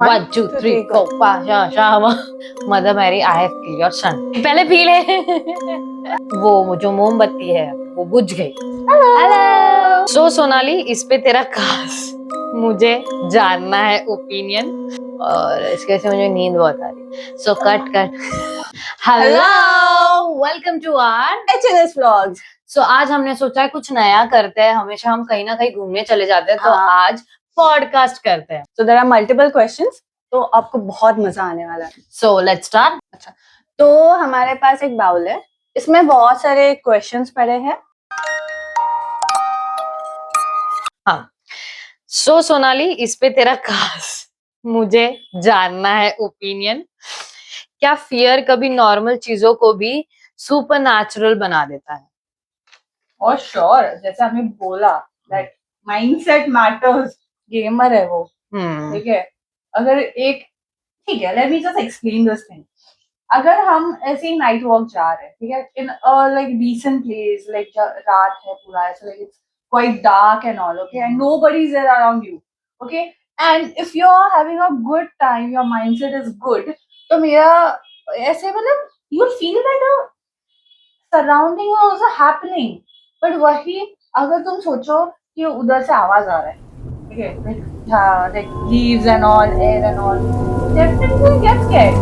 1, 2, 3, 4, 5, Shama. Mother Mary, I have killed your son. पहले पी ले. वो जो मोमबत्ती है वो बुझ गई. हेलो. सो सोनाली, इस पे तेरा खास मुझे जानना है ओपिनियन. और इसके से मुझे नींद बहुत आ रही. So cut. Hello, welcome to our HNS Vlogs. So आज हमने सोचा है कुछ नया करते हैं. हमेशा हम कहीं ना कहीं घूमने चले जाते हैं, तो आज पॉडकास्ट करते हैं. So there are multiple questions, तो आपको बहुत मजा आने वाला है. So let's start. अच्छा, तो हमारे पास एक बाउल है, इसमें बहुत सारे क्वेश्चंस पड़े हैं. हाँ. सो सोनाली, इस पे तेरा खास मुझे जानना है ओपिनियन. क्या फियर कभी नॉर्मल चीजों को भी सुपर नेचुरल बना देता है? और श्योर, जैसे हमने बोला दैट माइंडसेट मैटर्स. गेमर है वो, ठीक है. अगर एक, ठीक है, let me just explain this thing. अगर हम ऐसे नाइट वॉक जा रहे हैं, ठीक है, in like decent place, like रात है पूरा ऐसा, like it's quite dark and all, okay, and nobody is there around you, okay, and if you are having a good time, your mindset is good, तो मेरा ऐसे मतलब you feel that surrounding was happening. But वही अगर तुम सोचो कि उधर से आवाज आ रहा है, ठीक है, like leaves and all, air and all, definitely get scared.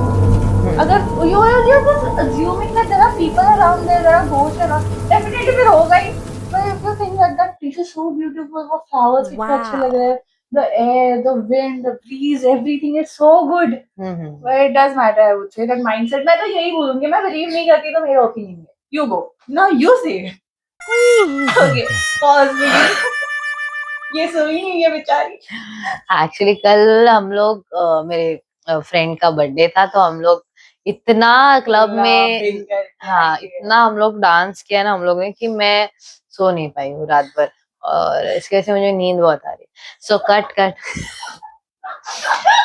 अगर you're just assuming that there are people around there are ghosts around, definitely फिर होगा ही. But if you think that that place is so beautiful, वो flowers कितने अच्छे लग रहे हैं, the air, the wind, the breeze, everything is so good. But it does matter, I would say that mindset. मैं तो यही बोलूंगी, मैं believe नहीं करती तो मेरा opinion है. You go. Now you say it. Okay, pause please. ये सोई नहीं है बेचारी. एक्चुअली कल हम लोग मेरे फ्रेंड का बर्थडे था, तो हम लोग इतना क्लब में, हाँ, इतना हम लोग डांस किया ना हम लोग ने कि मैं सो नहीं पाई हूँ रात भर. और इसकी वजह से मुझे नींद बहुत आ रही. So cut.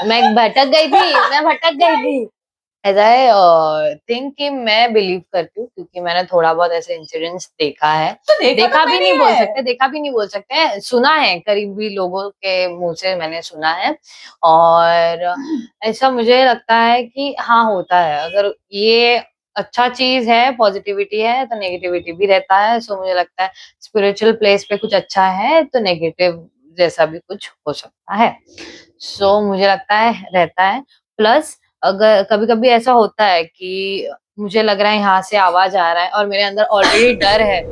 मैं भटक गई थी. ऐसा है थिंक कि मैं बिलीव करती हूँ, क्योंकि मैंने थोड़ा बहुत ऐसे इंसिडेंट्स देखा है. तो देखा भी नहीं बोल सकते, सुना है करीबी लोगों के मुंह से मैंने सुना है. और ऐसा मुझे लगता है कि हाँ, होता है. अगर ये अच्छा चीज है, पॉजिटिविटी है, तो नेगेटिविटी भी रहता है. सो मुझे लगता है स्पिरिचुअल प्लेस पे कुछ अच्छा है तो नेगेटिव जैसा भी कुछ हो सकता है. सो मुझे लगता है रहता है. प्लस अगर कभी-कभी ऐसा होता है कि मुझे लग रहा है यहाँ से आवाज आ रहा है और मेरे अंदर ऑलरेडी डर है,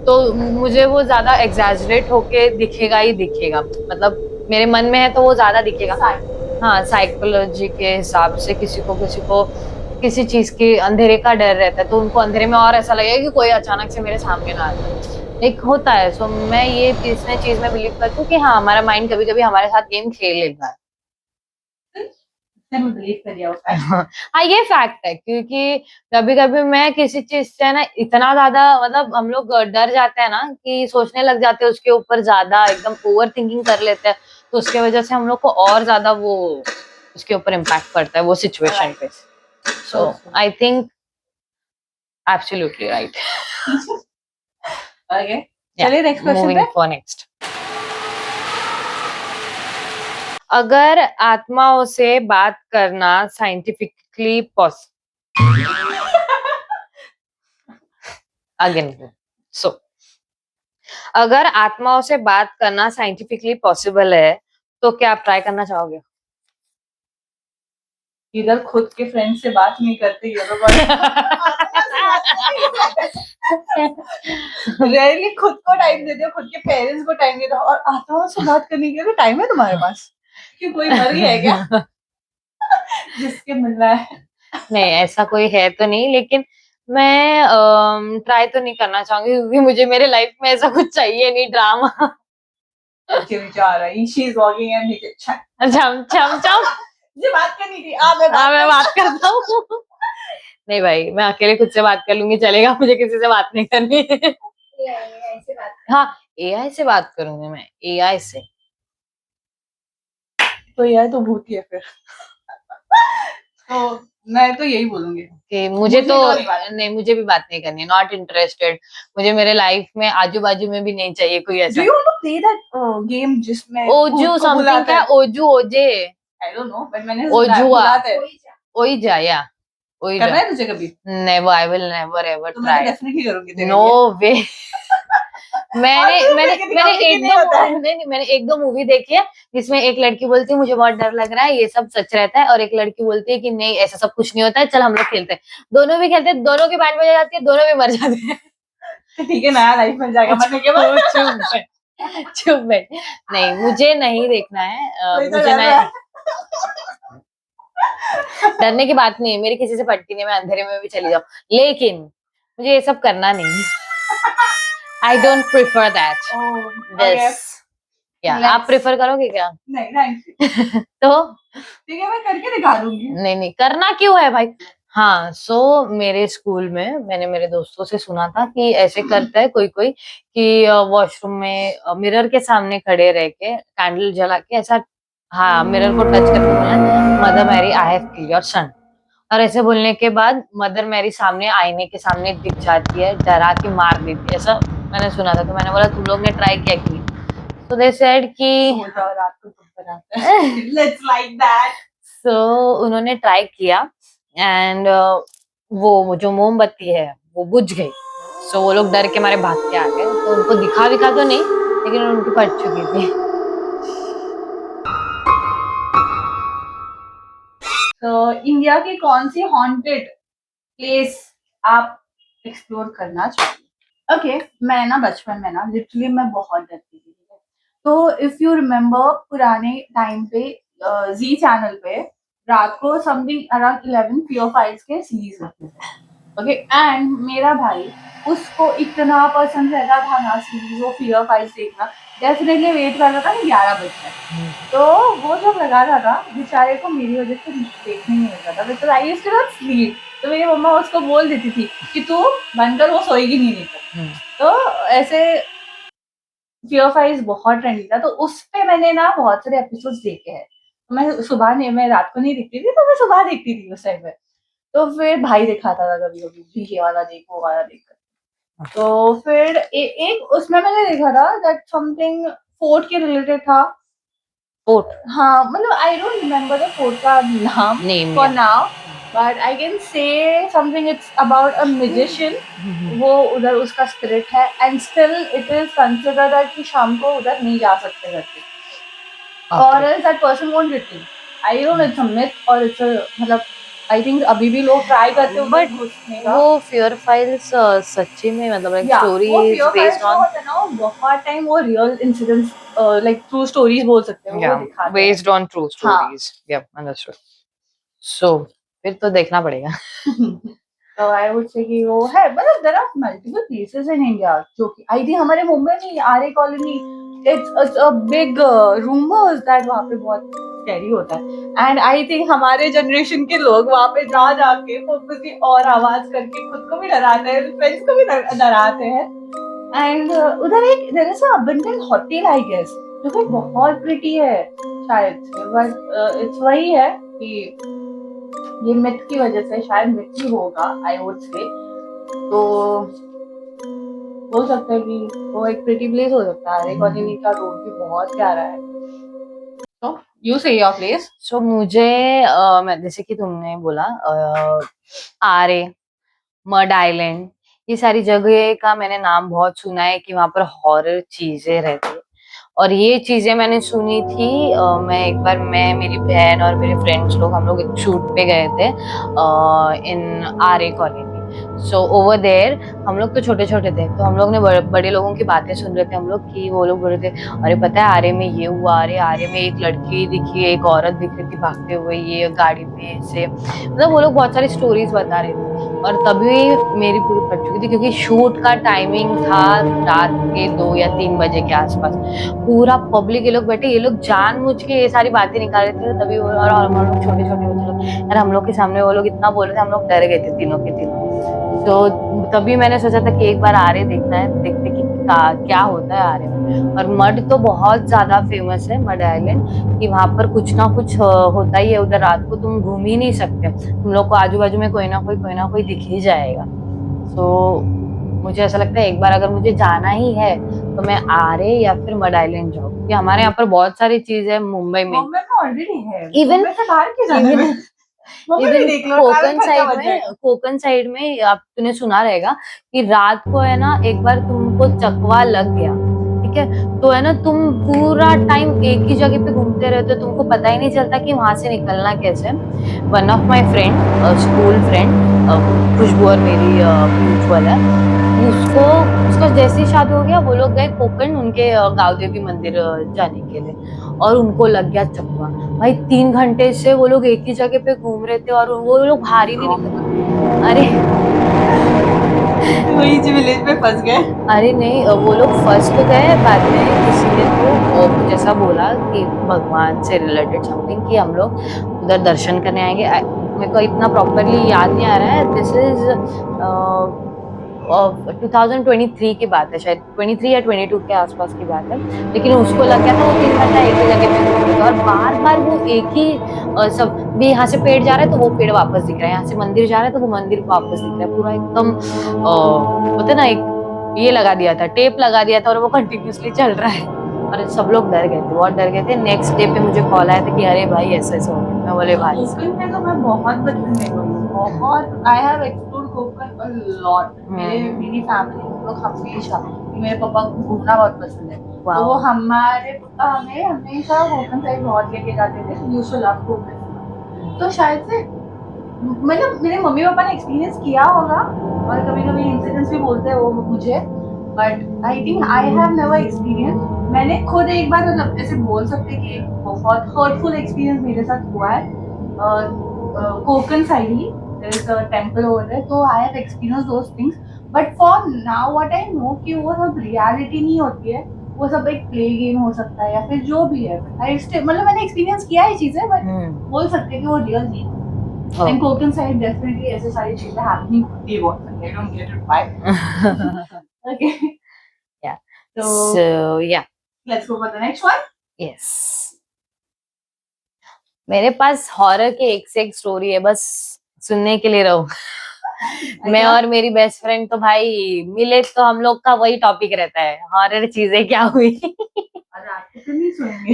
तो मुझे वो ज्यादा एग्जैजरेट होके दिखेगा ही दिखेगा. मतलब मेरे मन में है तो वो ज्यादा दिखेगा. हाँ, साइकोलॉजी के हिसाब से किसी को किसी चीज के अंधेरे का डर रहता है, तो उनको अंधेरे में और ऐसा लगेगा कि कोई अचानक से मेरे सामने ना आ जाए. एक होता है. सो मैं ये चीज में बिलीव करती हूँ कि हाँ, हमारा माइंड कभी-कभी हमारे साथ गेम खेल लेता है. हाँ, ये फैक्ट है, क्योंकि कभी-कभी मैं किसी चीज से ना इतना ज्यादा, मतलब हम लोग डर जाते हैं ना कि सोचने लग जाते हैं उसके ऊपर ज्यादा, एकदम ओवर थिंकिंग कर लेते हैं, तो उसके वजह से हम लोग को और ज्यादा वो उसके ऊपर इम्पैक्ट पड़ता है वो सिचुएशन पे. So I think absolutely right. Okay, चलिए नेक्स्ट क्वेश्चन पे. For next. अगर आत्माओं से बात करना साइंटिफिकली अगेन सो अगर आत्माओं से बात करना साइंटिफिकली पॉसिबल है, तो क्या आप ट्राई करना चाहोगे? इधर खुद के फ्रेंड से बात नहीं करते ये लोग, रेयरली खुद को टाइम देते हो, खुद के पेरेंट्स को टाइम देते हो, और आत्माओं से बात करने के लिए टाइम है तुम्हारे पास? क्यों, कोई मर गया है क्या जिसके मिलना है? नहीं, ऐसा कोई है तो नहीं, लेकिन मैं ट्राई तो नहीं करना चाहूंगी, क्योंकि मुझे मेरे लाइफ में ऐसा कुछ चाहिए नहीं, ड्रामा. विचार आई, शी इज वॉकिंग एंड चम मुझे बात करनी थी. मैं बात करता हूँ. नहीं भाई, मैं अकेले खुद से बात कर लूंगी, चलेगा. मुझे किसी से बात नहीं करनी. AI से बात. हाँ, AI से बात करूंगी मैं. AI से तो AI तो भूत ही है फिर. तो मैं तो यही बोलूंगी कि मुझे मुझे भी बात नहीं करनी. Not interested. मुझे मेरे लाइफ में आजू बाजू में भी नहीं चाहिए कोई ऐसा. Do you want to play that game जिसमें ओजू समथिंग, क्या ओजू ओजे आई डोंट नो, बट मैंने ओजुआ, बुलाते हैं। ओइजा या करना ओइजा। है तुझे कभी? Never, I will never ever तो मैं ट्राई। डेफिनेटली करूंगी तेरे नो लिए। वे। मैंने और मैंने तुझे मैंने दिखाऊंगी कि एक नहीं दो होता है। नहीं नहीं मैंने एक दो मूवी देखी है जिसमें एक लड़की बोलती है मुझे बहुत डर लग रहा है, ये सब सच रहता है, और एक लड़की बोलती है कि नहीं ऐसा सब कुछ नहीं होता है, चल हम लोग खेलते हैं। दोनों भी खेलते हैं, दोनों की बैंड बजा जाती है, दोनों भी मर जाते हैं। तो ठीक है, नया लाइफ मिल जाएगा मरने के बाद। चुप बैठ, चुप बैठ। नहीं, मुझे नहीं देखना है, कोई तो मुझे डर ना, रहा है। डरने की बात नहीं है, मेरी किसी से पटती नहीं, मैं अंधेरे में भी चली जाऊं, लेकिन मुझे ये सब करना नहीं। I don't prefer that okay, this. क्या आप प्रेफर करोगे क्या? नहीं थैंक यू। तो ठीक है, मैं करके दिखा दूंगी। नहीं नहीं, करना क्यों है भाई? हाँ, सो मेरे स्कूल में मैंने मेरे दोस्तों से सुना था कि ऐसे करता है कोई कोई कि वॉशरूम में मिरर के सामने खड़े रह के कैंडल जला के ऐसा, हाँ, मिरर को टच करके बोलना mother Mary I have killed your son, और ऐसे बोलने के बाद मदर मैरी सामने आईने के सामने दिख जाती है, डरा के मार देती है, ऐसा मैंने सुना था। तो मैंने बोला तुम लोग ने ट्राई किया कि नहीं? तो दे सेड कि सो जाओ, रात को तुम बनाते हैं। Let's like that. सो उन्होंने ट्राई किया एंड वो जो मोमबत्ती है वो बुझ गई। सो वो लोग डर के मारे भाग के आ गए, तो उनको दिखा विखा तो नहीं, लेकिन उनकी फट चुकी थी। तो इंडिया की कौन सी हॉन्टेड प्लेस आप एक्सप्लोर करना चाहोगे? ओके, मैं ना बचपन में ना लिटरली मैं बहुत डरती थी। तो इफ यू रिमेम्बर पुराने टाइम पे जी चैनल पे रात को समथिंग अराउंड 11 पियो फाइल्स के सीरीज लगते थे। ओके, एंड मेरा भाई उसको इतना पसंद रहता था ना सीरीज, वो फियर फाइल्स देखना, डेफिनेटली वेट करता था कि 11 बजे है। तो वो जब लगा था ना, बेचारे को मेरी वजह से देखने नहीं मिलता था, because I used to not sleep. तो मेरी मम्मा उसको बोल देती थी कि तू बंद कर, वो सोएगी नहीं तक। तो ऐसे फियर फाइल्स बहुत ट्रेंडी था, तो उस पे मैंने ना बहुत सारे एपिसोड्स देखे हैं। मैं सुबह नहीं, मैं रात को नहीं देखती थी, तो मैं सुबह देखती थी उस टाइम पे। तो फिर भाई दिखाता था कभी कभी भी, ये वाला देख वो वाला देख। तो फिर एक उसमें मैंने देखा था दैट समथिंग फोर्ट के रिलेटेड था। फोर्ट, हाँ, मतलब I don't remember the fort का नाम name for now, but I can say something it's about a musician. वो उधर उसका स्पिरिट है, and still it is considered that कि शाम को उधर नहीं जा सकते करके, और else that person won't return. I don't know it's a myth और इट्स अ, मतलब आई थिंक अभी भी लोग ट्राई करते हैं बट घुसने का। वो फियर फाइल्स सच्ची में मतलब एक या स्टोरी वो इज फियर बेस्ड फाइल्स जो ऑन, होता है ना, वो बहुत टाइम वो real incidents like true stories बोल सकते हैं, वो या दिखाते हैं। बेस्ड ऑन ट्रू हाँ। स्टोरीज, या अंडरस्टूड। सो फिर तो देखना पड़ेगा। तो आई वुड से कि वो है, मतलब there are multiple places in India जो कि आई थिंक हमारे मुंबई में Aarey colony, it's a big rumours that वहाँ पे बहुत स्कैरी होता है, एंड आई थिंक हमारे जनरेशन के लोग वहाँ पे जा जाके फोकसली और आवाज करके खुद को भी डराते हैं, फ्रेंड्स को भी डराते हैं। एंड उधर एक there is a abandon hotel I guess, जो कि बहुत प्रिटी है शायद से, बट इट्स वही है कि ये मिथ की वजह से, शायद मिथ ही होगा आई वुड से। तो हो सकता है कि वो एक प्रिटी प्लेस हो सकता है। कॉलोनी का रोड भी बहुत प्यारा है। तो यू से योर प्लेस। सो मुझे मैं जैसे कि तुमने बोला आरे, मड आइलैंड, ये सारी जगह का मैंने नाम बहुत सुना है कि वहां पर हॉरर चीजें रहती है, और ये चीजें मैंने सुनी थी। मैं एक बार, मैं, मेरी बहन और मेरे फ्रेंड्स लोग, हम लोग एक शूट पे गए थे इन आरे कॉलोनी। सो ओवर देयर हम लोग तो छोटे छोटे थे, तो हम लोग ने बड़े लोगों की बातें सुन रहे थे हम लोग, कि वो लोग बोल रहे थे अरे पता है आरे में ये हुआ, अरे आरे में एक लड़की दिखी, एक औरत दिख रही थी भागते हुए ये गाड़ी में से, मतलब वो लोग बहुत सारी स्टोरीज बता रहे थे। और तभी मेरी पूरी फट चुकी थी, क्योंकि शूट का टाइमिंग था रात के 2 या 3 बजे के आसपास। पूरा पब्लिक, ये लोग बैठे, ये लोग जानबूझ के ये सारी बातें निकाल रहे थे, तभी और हम लोग छोटे छोटे बच्चे लोग, यार हम लोग के सामने वो लोग इतना बोल रहे थे, हम लोग डर गए थे तीनों के तीनों। तो तभी मैंने सोचा था कि एक बार आरे देखना है, देखते कि क्या होता है आरे में। और मड तो बहुत ज्यादा फेमस है, मड आइलैंड, कि वहां पर कुछ ना कुछ होता ही है उधर, रात को तुम घूम ही नहीं सकते, तुम लोग को आजू बाजू में कोई ना कोई दिख ही जाएगा। सो मुझे ऐसा लगता है एक बार अगर मुझे जाना ही है तो मैं आरे या फिर मड आइलैंड जाऊँ, क्योंकि हमारे यहाँ पर बहुत सारी चीज है मुंबई में। मुंबई में ऑलरेडी है, इवन मुंबई से बाहर क्यों जाने में? मुंबई भी देख लो, ट्रैवल खर्चा बच जाएगा। कोकण साइड में आप तूने सुना रहेगा कि रात को है ना, एक बार तुमको चकवा लग गया, ठीक है, तो है ना तुम पूरा टाइम एक ही जगह पे घूमते रहते हो, तुमको पता ही नहीं चलता कि वहां से निकलना कैसे। One of my friend, school friend, Khushboo और मेरी म्यूचुअल है, उसको उसका जैसे ही शादी हो गया वो लोग गए कोकण उनके गाँव देवी मंदिर जाने के लिए, और उनको लग गया चकवा। भाई 3 घंटे से वो लोग एक ही जगह पे घूम रहे थे और वो लोग बाहर ही नहीं निकल। अरे वही विलेज में फंस गए। अरे नहीं, वो लोग फर्स्ट तो गए, बाद में किसी ने तो कुछ ऐसा बोला कि भगवान से रिलेटेड समथिंग, कि हम लोग उधर दर्शन करने आएंगे। मेरे को इतना प्रॉपरली याद नहीं आ रहा है। दिस इज 2023 की बात है, शायद 23 या 22 के आसपास की बात है। लेकिन उसको लग गया था वो 3 घंटा एक ही जगह पे घूम रहे थे, और बार बार वो एक ही सब भी, यहाँ से पेड़ जा रहा है तो वो पेड़ वापस दिख रहा है, यहाँ से मंदिर जा रहा है तो वो मंदिर वापस दिख रहा है, पूरा एकदम होता है ना, एक ये लगा दिया था, टेप लगा दिया था, और वो कंटिन्यूसली चल रहा है। और सब लोग डर गए थे, बहुत डर गए थे। नेक्स्ट डे पे मुझे कॉल आया था कि अरे भाई ऐसा ऐसा हो गया। मैं बोले भाई कोकण में तो मैं बहुत बचपन में गई हूँ, बहुत। I have explored Konkan a lot. मेरी फैमिली हम लोग हमेशा, मेरे पापा को घूमना बहुत पसंद है, तो वो हमारे पापा हमें हमेशा कोकण साइड बहुत लेके जाते थे। We used to love Konkan. तो शायद से मतलब मेरे मम्मी पापा ने एक्सपीरियंस किया होगा, और कभी कभी इंसिडेंट्स भी बोलते हैं वो मुझे, but I think I have never experience. मैंने खुद एक बार, मतलब ऐसे बोल सकते कि एक बहुत हर्टफुल एक्सपीरियंस मेरे साथ हुआ है कोकण साइड ही। There is a temple over there, तो I have experience those things. But for now what I know कि वो सब रियलिटी नहीं होती है, वो सब एक प्ले गेम हो सकता है या फिर जो भी है। आई स्टिल, मतलब मैंने एक्सपीरियंस किया है चीजें, बट बोल सकते हैं कि वो रियल नहीं है। And Koken side definitely ऐसे सारी चीजें happening होती है बहुत सारी। I don't get it why. Okay. Yeah. So yeah. let's go for the next one. Yes. मेरे पास हॉरर के एक से एक स्टोरी है, बस सुनने के लिए रहो। मैं और मेरी बेस्ट फ्रेंड तो भाई मिले तो हम लोग का वही टॉपिक रहता है, हॉरर चीजें क्या हुई। रात को तो नहीं सुनेंगे।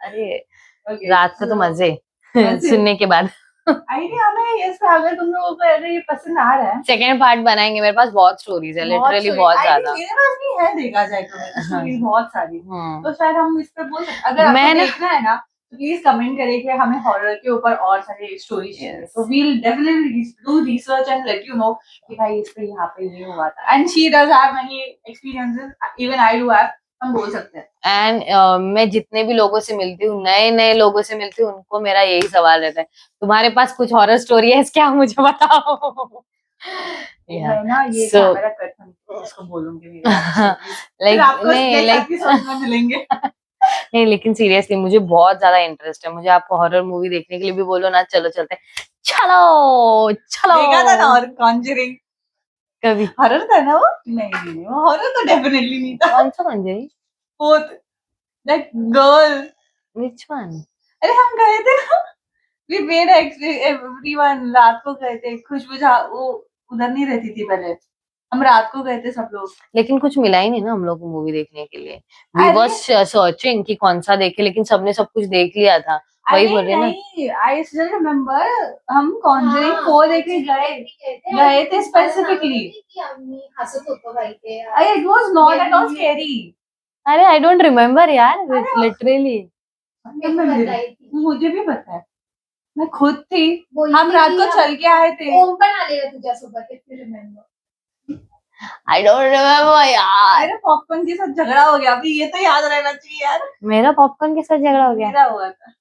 अरे रात को तो मजे सुनने के बाद। आइडिया हमें इस पे, अगर तुम लोगों को अगर ये पसंद आ रहा है, सेकेंड पार्ट बनाएंगे। मेरे पास बहुत स्टोरीज है, लिटरली बहुत ज्यादा। मेरे पास भी है, देखा जाए तो स्टोरीज बहुत सारी। तो शायद हम इस पे बोल सकते, अगर आपको देखना है ना तो प्लीज कमेंट करें कि हमें हॉरर के ऊपर और सारी स्टोरीज चाहिए। तो we will definitely do research and let you know कि भाई इस पे यहाँ पे ये हुआ था। And she does have many experiences, even I do have, हम बोल सकते हैं। एंड मैं जितने भी लोगों से मिलती हूँ, नए नए लोगों से मिलती हूँ, उनको मेरा यही सवाल रहता है, तुम्हारे पास कुछ हॉरर स्टोरी है क्या, मुझे बताओ। मैं ना ये कैमरा कट इसको बोलूंगी मिलेंगे। नहीं लेकिन सीरियसली मुझे बहुत ज्यादा इंटरेस्ट है, मुझे आप हॉरर मूवी देखने के लिए भी बोलो ना, चलो चलते हैं, चलो चलो। देखा था ना और कॉन्जरिंग कभी हॉरर था ना वो? नहीं वो हॉरर तो डेफिनेटली नहीं था। कौन सा Conjuring? Fourth, that girl. Which one? अरे हम गए थे ना, वी मेड एवरीवन, रात को गए थे। खुशबू वो उधर नहीं रहती थी पहले, हम रात को गए थे सब लोग। लेकिन कुछ मिला ही नहीं ना हम लोग को मूवी देखने के लिए। वी वाज सर्चिंग कि कौन सा देखे, लेकिन सबने सब कुछ देख लिया था। वही बोल रहे ना, आई स्टिल रिमेम्बर हम कॉन्जरिंग 4 देखने गए थे specifically. It was not at all scary. अरे आई डोंट रिमेम्बर यार, लिटरली। मुझे भी पता है, मैं खुद थी, हम रात को चल के आए थे। ओम पण आलेला तुझ्यासोबत, if you remember. I don't remember यार। मेरा पॉपकॉर्न के साथ झगड़ा हो गया, अभी ये तो याद रहना चाहिए यार। मेरा पॉपकॉर्न के साथ झगड़ा हो गया? मेरा हुआ था।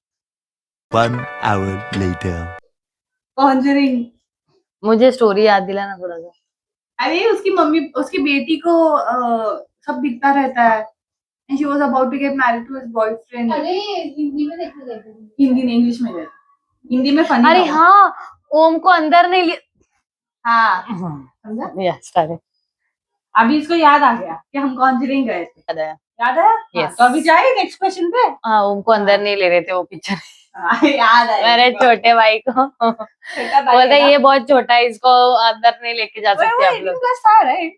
1 hour later. कॉन्जरिंग। मुझे स्टोरी याद दिलाना थोड़ा सा। अरे उसकी मम्मी, उसकी बेटी को सब दिखता रहता है। And she was about to get married to his boyfriend. अरे हिंदी में देखने गए थे। हिंदी नहीं, इंग्लिश में गए। हिंदी में फनी। अरे हाँ, ओम को अंदर नहीं लिया। हाँ समझा? Yes correct. अभी इसको याद आ गया कि हम कॉन्जरिंग गए थे। याद आया? याद है? Yes. तो अभी जाए नेक्स्ट क्वेश्चन पे। हाँ, ओम को अंदर नहीं ले रहे थे वो पिक्चर। याद है मेरे छोटे भाई को छोटा भाई बोलते है ना? ये बहुत छोटा है, इसको अंदर नहीं लेके जा वो सकते आप 18 लोग। plus था, right?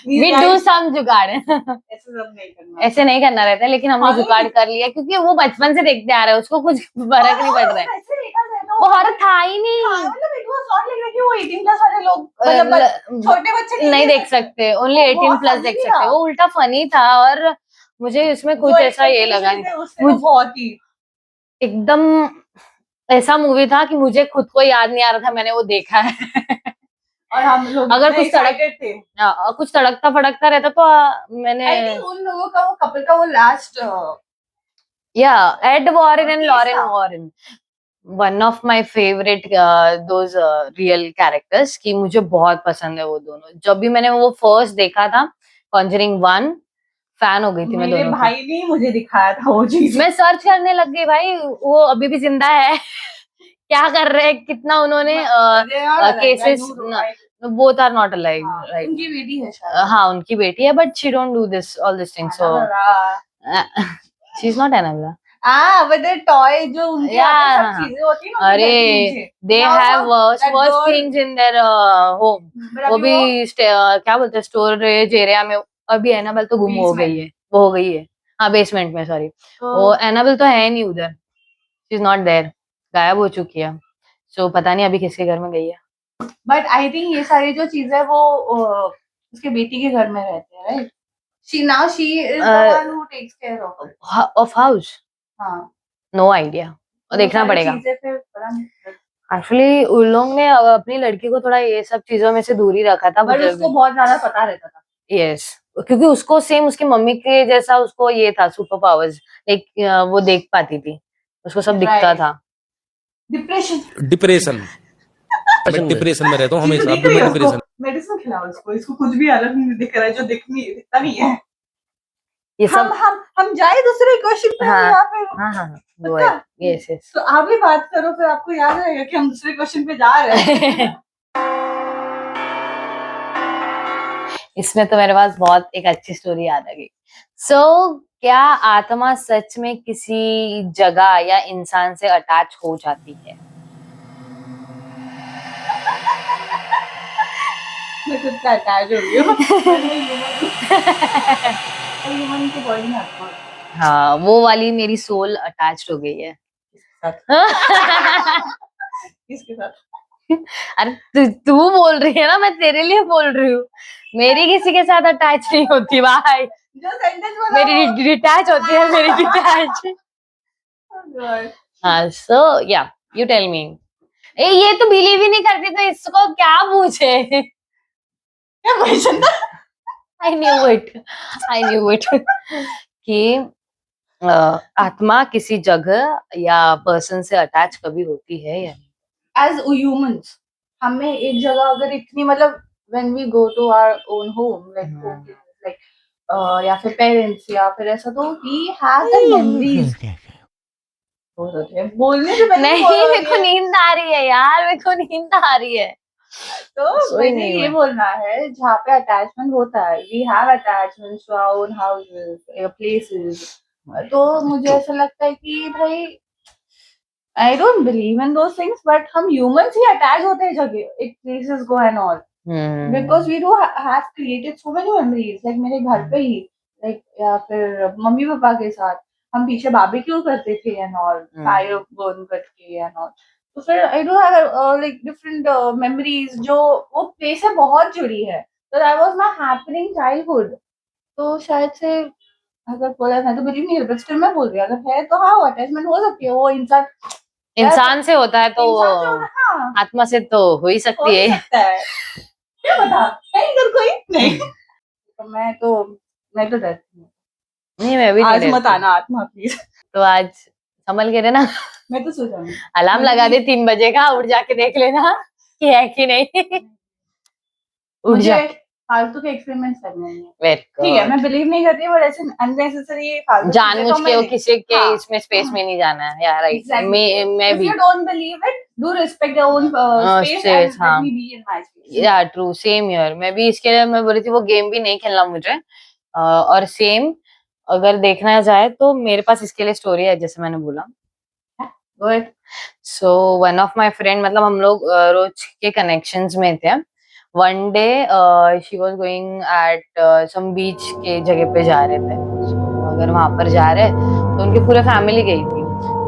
We do some जुगाड़। ऐसे सब नहीं करना। ऐसे नहीं करना रहता है, लेकिन हमने हाँ, जुगाड़ कर लिया क्योंकि वो बचपन से देखते आ रहे हैं, उसको कुछ फर्क नहीं पड़ रहा है। वैसे देखा जाए तो वो हॉरर था ही नहीं। हाँ, मतलब it was not like that कि वो 18 plus वाले लोग मतलब छोटे बच्चे नहीं देख सकते, ओनली 18 प्लस देख सकते। वो उल्टा फनी था और मुझे इसमें कुछ ऐसा ये लगा नहीं, बहुत ही एकदम ऐसा मूवी था कि मुझे खुद को याद नहीं आ रहा था मैंने वो देखा है। और हम लोग अगर कुछ excited थे। कुछ तड़कता फड़कता रहता तो मैंने I think उन लोगों का वो कपल का वो लास्ट एड वॉरेन एंड तीसरा। Lauren Warren, one of my favourite those real characters, कि मुझे बहुत पसंद है वो दोनों। जब भी मैंने वो फर्स्ट देखा था कॉन्जरिंग 1, फैन हो गई थी मैं मेरे दोनों की। भाई ने मुझे दिखाया था वो चीज। मैं सर्च करने लग गई भाई, वो अभी भी जिंदा है। क्या कर रहे हैं, कितना उन्होंने cases, both are not alive, right. उनकी बेटी है शायद। हाँ उनकी बेटी है, but she don't do this all this thing, so she is not Annabelle. but the toy जो उनके आते सब चीजें होती है ना उनके घर के नीचे। They have worst things in their home। वो भी क्या बोलते हैं, स्टोरेज एरिया में। अभी एनाबेल तो गुम हो गई है, वो हो गई है। हाँ बेसमेंट में, सॉरी। वो एनाबेल तो है नहीं उधर, शी इज नॉट देयर, गायब हो चुकी है। सो पता नहीं अभी किसके घर में गई है। बट आई थिंक ये सारी जो चीजें वो उसके बेटी के घर में रहते हैं, right? she is the one who takes care of house। हाँ, नो आइडिया, और देखना पड़ेगा। चीजें फिर पता नहीं। एक्चुअली उन लोगों ने अपनी लड़की को थोड़ा ये सब चीजों में से दूर ही रखा था, बट उसको बहुत ज्यादा पता रहता था। यस, क्योंकि उसको सेम उसकी मम्मी के जैसा उसको ये था, सुपर पावर्स, एक वो देख पाती थी, उसको सब दिखता था। डिप्रेशन मैं डिप्रेशन में रहता हूँ हमेशा। अब भी मैं डिप्रेशन। मेडिसिन खिलाओ इसको, इसको कुछ भी अलग नहीं दिख रहा है जो दिखता नहीं है। ये सब हम जाए दूसरे क्वेश्चन पे या फिर हाँ यस यस, तो आप भी बात करो, फिर आपको याद रहेगा कि हम दूसरे क्वेश्चन पे जा रहे हैं। इसमें तो मेरे पास बहुत एक अच्छी स्टोरी याद आ गई। सो क्या आत्मा सच में किसी जगह या इंसान से अटैच हो जाती है? मैं खुद का अटैच हो गई हूँ। ह्यूमन की बॉडी में आत्मा। हाँ वो वाली मेरी सोल अटैच्ड हो गई है। किसके साथ? अरे तू बोल रही है ना, मैं तेरे लिए बोल रही हूँ। मेरी किसी के साथ अटैच नहीं होती भाई, जो सेंटेंस बोला मेरी डिटैच होती है, मेरी डिटैच। हाँ सो या यू टेल मी। ये तो बिलीव ही नहीं करती तो इसको क्या पूछे? क्या क्वेश्चन था? आई न्यू इट कि आत्मा किसी जगह या पर्सन से अटैच कभी होती है या नहीं? As humans, हमें एक जगह अगर इतनी मतलब when we go to our own home like या फिर पेरेंट्स या फिर ऐसा, तो we have the memories। बोलने से पहले नहीं, मेरे को नींद आ रही है यार, मेरे को नींद आ रही है। तो मुझे ये बोलना है जहाँ पे अटैचमेंट होता है, we have attachments to our own houses, places। तो मुझे ऐसा लगता है कि भाई I don't believe in those things, but हम humans ही attach होते हैं जगह, एक places go and all, because we do have created so many memories, like मेरे घर पे ही, like या फिर मम्मी पापा के साथ हम पीछे बारबेक्यू करते थे and all, fire burn करके and all। तो फिर I do have like different memories जो वो place से बहुत जुड़ी है। तो that was my happening childhood। तो शायद से अगर बोला था तो बिलीव नहीं करता, स्टिल मैं बोल रही हूँ अगर है तो हाँ अटैचमेंट हो सकती है। वो इंसान से होता है तो हाँ, आत्मा से तो हो ही सकती है। क्या पता है इधर कोई नहीं। तो मैं तो डरती हूँ। नहीं मैं भी आज नहीं मत डरती। आना आत्मा प्लीज। तो आज संभल के रहना। मैं तो सो जाऊंगी। अलार्म लगा दे 3 बजे का, उठ जाके देख लेना कि है कि नहीं। उठ जा। फालतू के एक्सपेरिमेंट्स करने हैं। Very ठीक है, good। मैं बिलीव नहीं करती बट ऐसे अननेसेसरी फालतू जानबूझ के वो किसी के हाँ। इसमें स्पेस में नहीं जाना है यार, राइट। Exactly. मैं If भी you don't believe it, do respect your own space space, and let me be in my space। या ट्रू, सेम हियर। मैं भी इसके लिए मैं बोली थी वो गेम भी नहीं खेलना मुझे। और सेम अगर देखना जाए तो मेरे पास इसके लिए स्टोरी है, जैसे मैंने बोला। Good. So one of my friend, मतलब हम लोग रोज के कनेक्शंस में थे। One day she was going at some beach के जगह पे जा रहे थे। So, अगर वहां पर जा रहे तो उनकी पूरी फैमिली गई थी।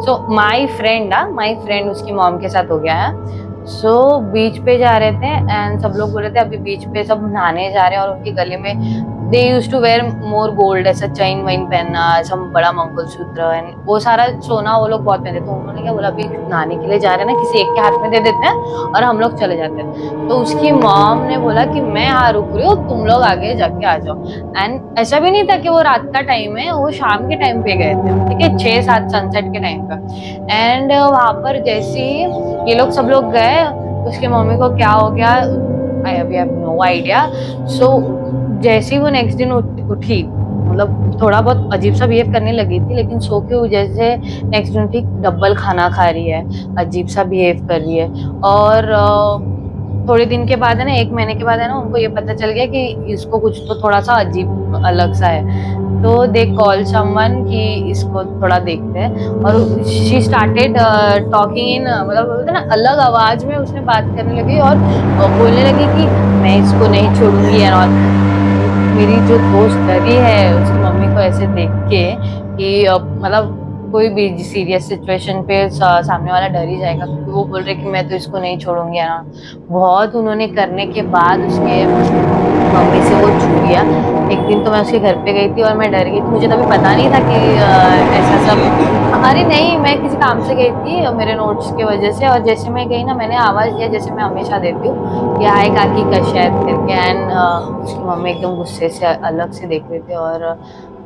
सो माय फ्रेंड उसकी मॉम के साथ हो गया है। सो बीच पे जा रहे थे एंड सब लोग बोल रहे थे अभी बीच पे सब नहाने जा रहे हैं, और उनके गले में they use to wear more gold, ऐसा चेन वाइन पहनना, ऐसा बड़ा मंगलसूत्र एंड वो सारा सोना वो लोग बहुत पहनते। तो उन्होंने क्या बोला, अभी नहाने के लिए जा रहे हैं ना, किसी एक के हाथ में दे देते हैं और हम लोग चले जाते हैं। तो उसकी मॉम ने बोला कि मैं यहाँ रुक रही हूँ, तुम लोग आगे जाके आ जाओ। एंड ऐसा भी नहीं था कि वो रात का टाइम है, वो शाम के टाइम पे गए थे, ठीक है, 6-7 सनसेट के टाइम पे। एंड वहां पर जैसे ही ये लोग सब लोग गए, उसकी मम्मी को क्या हो गया, आई हैव नो आइडिया। सो जैसे ही वो नेक्स्ट दिन उठी, मतलब थोड़ा बहुत अजीब सा बिहेव करने लगी थी, लेकिन सो के जैसे नेक्स्ट दिन ठीक डबल खाना खा रही है, अजीब सा बिहेव कर रही है। और थोड़े दिन के बाद है ना, 1 महीने के बाद है ना, उनको ये पता चल गया कि इसको कुछ तो थोड़ा सा अजीब अलग सा है। तो दे कॉल समवन कि इसको थोड़ा देखते हैं, और शी स्टार्टेड टॉकिंग इन, मतलब बोलते हैं ना, अलग आवाज में उसने बात करने लगी और बोलने लगी कि मैं इसको नहीं छोड़ूंगी एंड ऑल। मेरी जो दोस्त डरी है उसकी मम्मी को ऐसे देख के कि मतलब कोई भी सीरियस सिचुएशन पे सामने वाला डर ही जाएगा, क्योंकि वो बोल रहे कि मैं तो इसको नहीं छोड़ूंगी है ना। बहुत उन्होंने करने के बाद उसके मम्मी से वो छूट गया। एक दिन तो मैं उसके घर पे गई थी और मैं डर गई थी, मुझे तभी पता नहीं था कि ऐसा सब। अरे नहीं, मैं किसी काम से गई थी मेरे नोट्स की वजह से, और जैसे मैं गई ना, मैंने आवाज दिया जैसे मैं हमेशा देती हूँ कि हाय काकी कशायद करके। एंड उसकी मम्मी एकदम गुस्से से अलग से देख रहे थे, और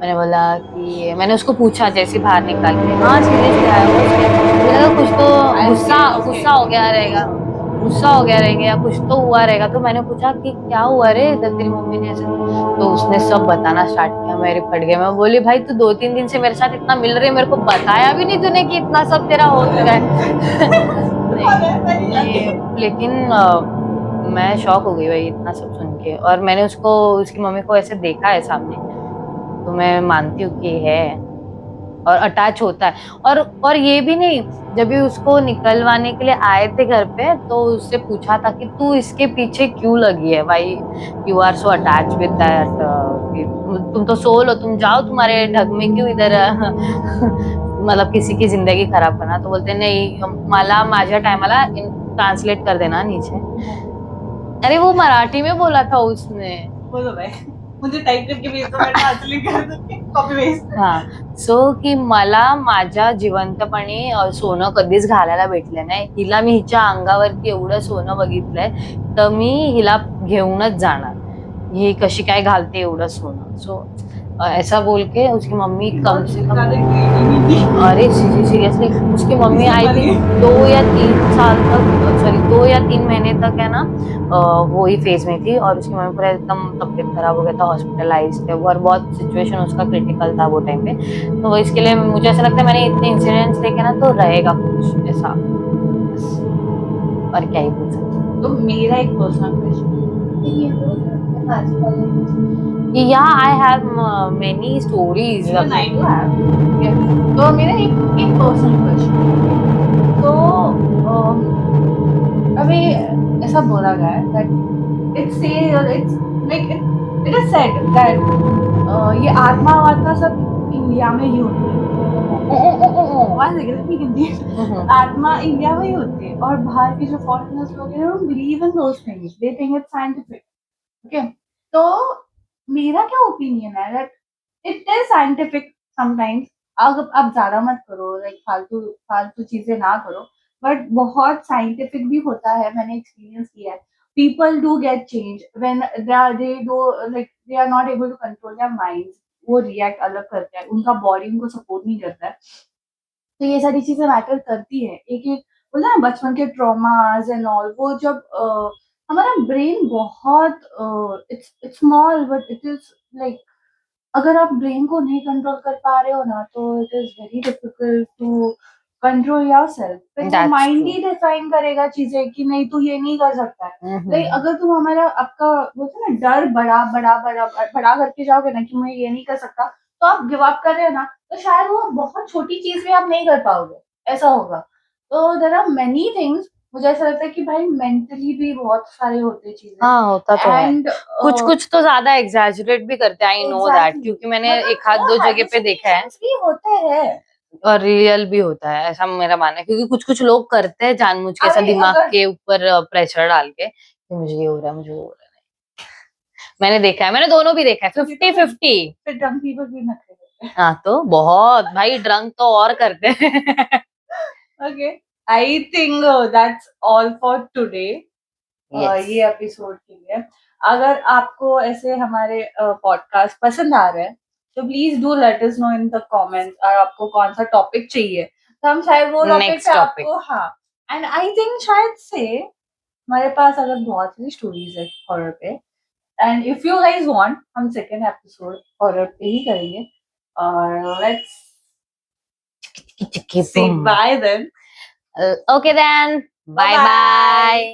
मैंने बोला कि मैंने उसको पूछा जैसे बाहर निकाल के, हाँ सीरियसली आया हुआ उसके, मुझे लगा कुछ तो गुस्सा गुस्सा हो गया रहेगा, गुस्सा हो गया रहेंगे या कुछ तो हुआ रहेगा। तो मैंने पूछा कि क्या हुआ रे, तेरी मम्मी ने ऐसे, तो उसने सब बताना स्टार्ट किया। मेरे फट गए, मैं बोली भाई तू 2-3 दिन से मेरे साथ इतना मिल रही है, मेरे को बताया भी नहीं तूने कि इतना सब तेरा हो चुका है। लेकिन मैं शॉक हो गई भाई इतना सब सुन के, और मैंने उसको, उसकी मम्मी को ऐसे देखा है सामने, तो मैं मानती हूँ कि है और अटैच होता है। और ये भी नहीं, जब भी उसको निकलवाने के लिए आए थे घर पे, तो उससे पूछा था कि तू इसके पीछे क्यों लगी है, भाई you are so attach with that, तुम तो सोल हो, तुम जाओ, तुम्हारे ढक में क्यों इधर मतलब किसी की जिंदगी खराब करना। तो बोलते नहीं, मला माझ्या टाइमाला ट्रांसलेट कर देना नीचे। अरे वो मराठी में बोला था उसने। बोलो भाई, मुझे टाइप करके भेज दो, मैं ट्रांसलेट कर दूंगी, कॉपी पेस्ट। हा, सो की मला माझ्या जिवंतपणी सोनं कधीच घालायला भेटलं नाही, हिला मी हिच्या अंगावरती एवढं सोनं बघितलंय, तर मी हिला घेऊनच जाणार, ही कशी काय घालते एवढं सोनं। सो ऐसा बोल के उसकी मम्मी कम से कम, अरे सीरियसली उसकी मम्मी आई थिंक 2 या 3 साल तक, सॉरी 2 या 3 महीने तक है ना, वो ही फेज में थी, और उसकी मम्मी पूरा एकदम तबीयत खराब हो गया था, हॉस्पिटलाइज थे वो, और बहुत सिचुएशन उसका क्रिटिकल था वो टाइम पे। तो इसके लिए मुझे ऐसा लगता है मैंने इतने इंसिडेंट्स देखे ना, तो रहेगा कुछ ऐसा, बस, और क्या ही बोल सकते। तो मेरा एक personal question, Yeah, I have many stories. even I do have, okay? तो मेरा एक पर्सनल क्वेश्चन, तो अभी ऐसा बोला गया है that it say it's like it is said that ये आत्मा वात्मा सब इंडिया में ही होते हैं। आत्मा इंडिया में ही होती है, और बाहर के जो फॉरेनर्स लोग हैं वो believe in those things, they think it's scientific, okay? तो मेरा क्या ओपिनियन है that it is scientific sometimes, अगर आप ज्यादा मत करो, लाइक फालतू फालतू चीजें ना करो, बट बहुत साइंटिफिक भी होता है, मैंने एक्सपीरियंस किया है। People do get change when they do, like they are not able to control their minds, वो रिएक्ट अलग करते हैं, उनका बॉडी उनको सपोर्ट नहीं करता है। तो ये सारी चीजें मैटर करती है, एक एक बोला ना बचपन के ट्रॉमास एंड ऑल, वो जब हमारा ब्रेन बहुत it's small but it is like, अगर आप ब्रेन को नहीं कंट्रोल कर पा रहे हो ना, तो it is very difficult to control yourself. फिर वो That's mind true. He define करेगा चीजें कि नहीं तू ये नहीं कर सकता है। लाइक अगर तुम हमारा आपका बोलते ना डर बड़ा बड़ा बड़ा बड़ा करके जाओगे ना कि मैं ये नहीं कर सकता, तो आप गिव अप कर रहे हो ना, तो शायद वो बहुत छोटी चीज भी आप नहीं कर पाओगे, ऐसा होगा। तो देयर आर मेनी थिंग्स, मुझे ऐसा लगता है कि भाई मेंटली भी बहुत सारे होते चीजें। हाँ, होता तो है। एंड कुछ तो ज्यादा एग्जैजरेट भी करते हैं, आई नो दैट, क्योंकि मैंने एक आध दो जगह पे देखा है भी होते हैं। और रियल भी होता है, ऐसा मेरा मानना है, क्योंकि कुछ लोग करते हैं जानबूझ के ऐसा अरे दिमाग अगर के ऊपर प्रेशर डाल के कि मुझे ये हो रहा है, मुझे वो हो रहा है। मैंने देखा है, मैंने दोनों भी देखा है, 50-50। फिर ड्रंक पीपल भी नखरे करते हैं। हाँ तो बहुत भाई, ड्रंक तो और करते हैं। Okay, I think that's all for today. Yes. ये एपिसोड के लिए। अगर आपको ऐसे हमारे पॉडकास्ट पसंद आ रहे हैं, तो please do let us know in the comments, और आपको कौन सा टॉपिक चाहिए, तो हम शायद वो टॉपिक Next पे topic. आपको, हाँ। एंड आई थिंक शायद से हमारे पास अगर बहुत सारी स्टोरीज है हॉरर पे, and if you guys want, हम सेकंड एपिसोड हॉरर पे ही करेंगे। और let's Chickie say boom. bye then. Okay then. Bye Bye-bye. bye.